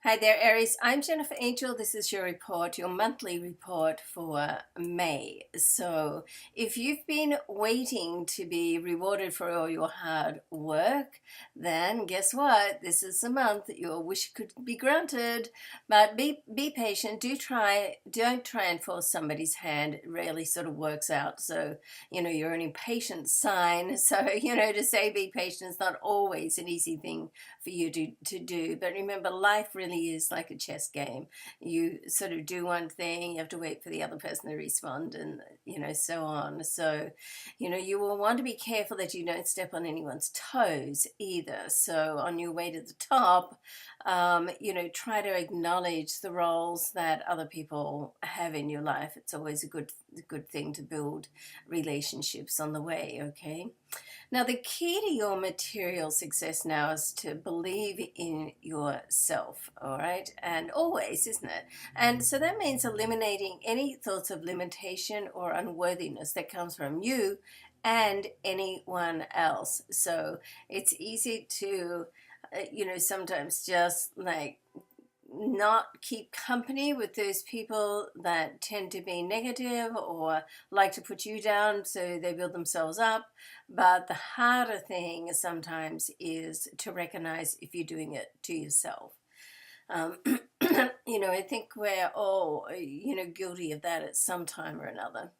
Hi there, Aries. I'm Jennifer Angel. This is your report, your monthly report for May. So, if you've been waiting to be rewarded for all your hard work, then guess what? This is the month that your wish could be granted. But be patient. Don't try and force somebody's hand. It rarely sort of works out. So, you're an impatient sign. So, to say be patient is not always an easy thing for you to do. But remember, life really is like a chess game. You sort of do one thing, you have to wait for the other person to respond, and so on. So you will want to be careful that you don't step on anyone's toes either. So on your way to the top, try to acknowledge the roles that other people have in your life. It's always a good thing to build relationships on the way. Okay. Now, the key to your material success now is to believe in yourself, all right? And always, isn't it? And so that means eliminating any thoughts of limitation or unworthiness that comes from you and anyone else. So it's easy to, sometimes just like not keep company with those people that tend to be negative or like to put you down, so they build themselves up. But the harder thing sometimes is to recognize if you're doing it to yourself. um, I think we're all guilty of that at some time or another.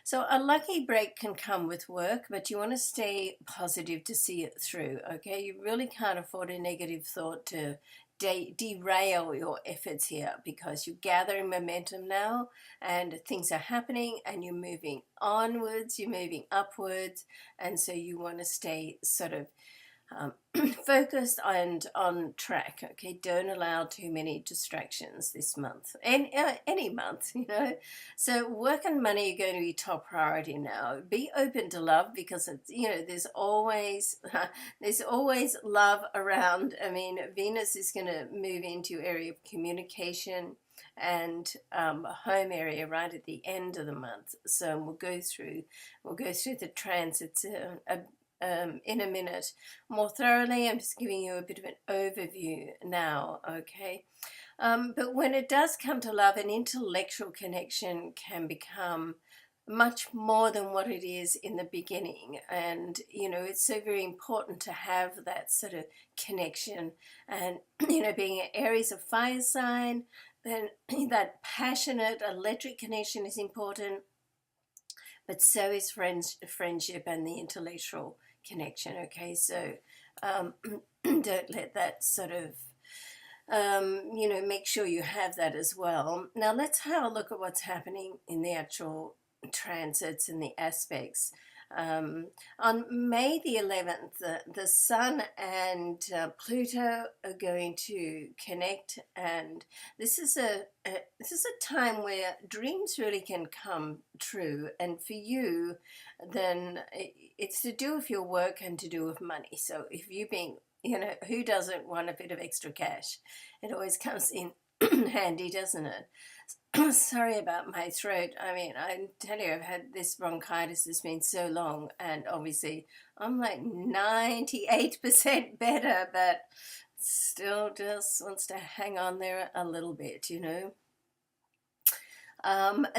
So a lucky break can come with work, but you want to stay positive to see it through. Okay, you really can't afford a negative thought to derail your efforts here, because you're gathering momentum now and things are happening and you're moving onwards, you're moving upwards, and so you want to stay sort of um, focused and on track. Okay, don't allow too many distractions this month, and any month. So work and money are going to be top priority now. Be open to love, because it's, there's always there's always love around. I mean, Venus is going to move into your area of communication and home area right at the end of the month. So we'll go through the transits in a minute more thoroughly. I'm just giving you a bit of an overview now, okay? But when it does come to love, an intellectual connection can become much more than what it is in the beginning. And, it's so very important to have that sort of connection. And, being an Aries, a fire sign, then that passionate electric connection is important, but so is friendship and the intellectual connection. Okay, so don't let that sort of make sure you have that as well. Now let's have a look at what's happening in the actual transits and the aspects. On May the 11th, the Sun and Pluto are going to connect, and this is a time where dreams really can come true. And for you, then it's to do with your work and to do with money. So if you being, who doesn't want a bit of extra cash? It always comes in handy, doesn't it? Sorry about my throat. I mean, I tell you, I've had this bronchitis has been so long, and obviously I'm like 98% better, but still just wants to hang on there a little bit.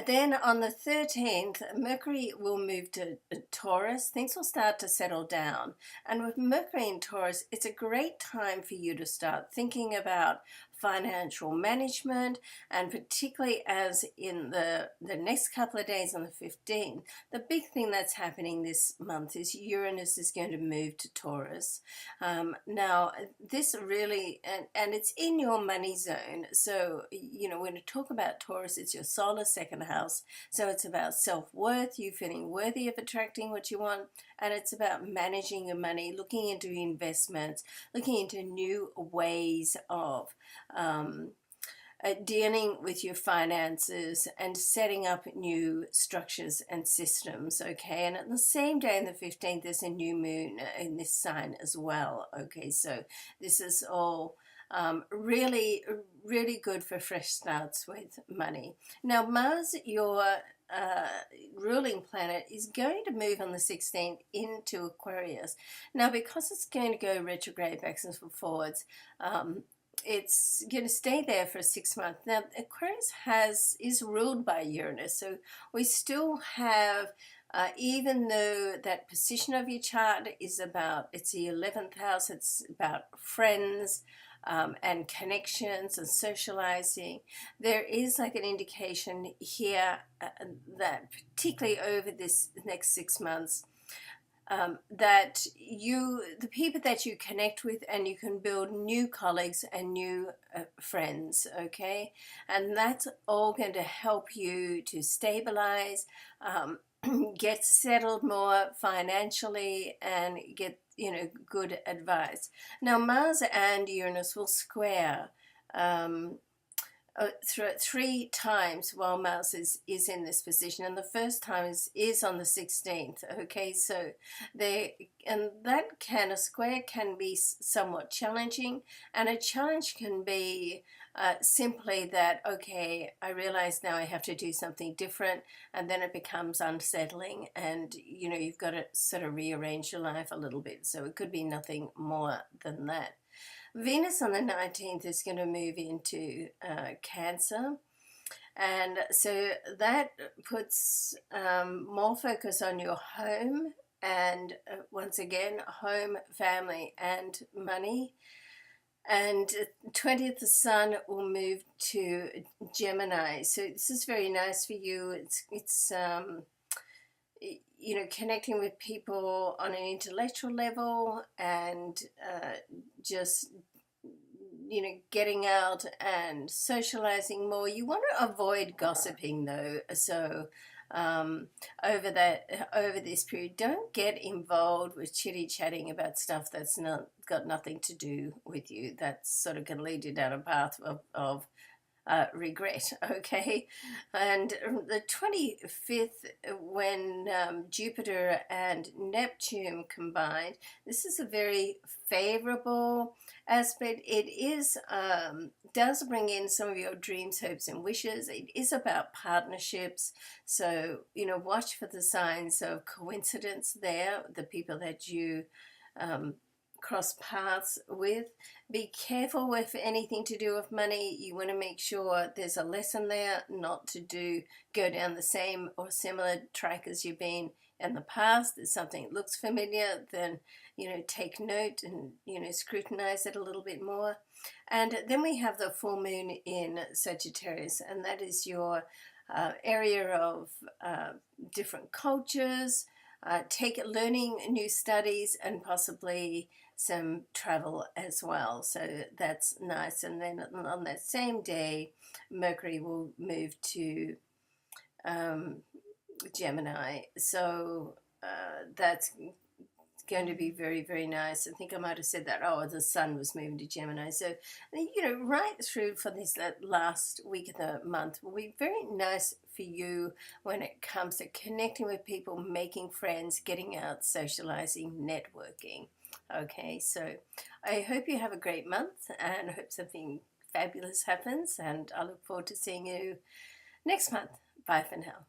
Then on the 13th, Mercury will move to Taurus. Things will start to settle down. And with Mercury in Taurus, it's a great time for you to start thinking about financial management, and particularly as in the next couple of days on the 15th, the big thing that's happening this month is Uranus is going to move to Taurus. Now, this really, and it's in your money zone. So, when we talk about Taurus, it's your solar second house. So it's about self-worth, you feeling worthy of attracting what you want, and it's about managing your money, looking into investments, looking into new ways of dealing with your finances and setting up new structures and systems. Okay, and at the same day on the 15th, there's a new moon in this sign as well. Okay, so this is all really, really good for fresh starts with money. Now, Mars, your ruling planet, is going to move on the 16th into Aquarius. Now, because it's going to go retrograde, backwards and forwards, it's going to stay there for 6 months. Now, Aquarius is ruled by Uranus, so we still have, even though that position of your chart is about, it's the 11th house, it's about friends, and connections and socializing, there is like an indication here, that particularly over this next 6 months, that the people that you connect with, and you can build new colleagues and new friends, okay? And that's all going to help you to stabilize, get settled more financially, and get, good advice. Now, Mars and Uranus will square, three times while Mars is in this position, and the first time is on the 16th. Okay, so that kind of square can be somewhat challenging, and a challenge can be simply that, okay, I realize now I have to do something different, and then it becomes unsettling, and you've got to sort of rearrange your life a little bit. So it could be nothing more than that. Venus on the 19th is going to move into Cancer, and so that puts more focus on your home, and once again, home, family, and money. And 20th, the Sun will move to Gemini, so this is very nice for you. It's connecting with people on an intellectual level, and just getting out and socializing more. You want to avoid gossiping though, so over this period, don't get involved with chitty-chatting about stuff that's not got nothing to do with you. That sort of can lead you down a path of regret, okay? And the 25th, when Jupiter and Neptune combined, this is a very favorable aspect. It does bring in some of your dreams, hopes, and wishes. It is about partnerships, so watch for the signs of coincidence there, the people that you cross paths with. Be careful with anything to do with money. You want to make sure there's a lesson there, not to go down the same or similar track as you've been in the past. If something looks familiar, then take note and scrutinize it a little bit more. And then we have the full moon in Sagittarius, and that is your area of different cultures, learning new studies, and possibly some travel as well. So that's nice. And then on that same day, Mercury will move to Gemini. So that's going to be very, very nice. I think I might have said that. Oh, the Sun was moving to Gemini. So, right through for this last week of the month will be very nice for you when it comes to connecting with people, making friends, getting out, socializing, networking. Okay, so I hope you have a great month, and I hope something fabulous happens, and I look forward to seeing you next month. Bye for now.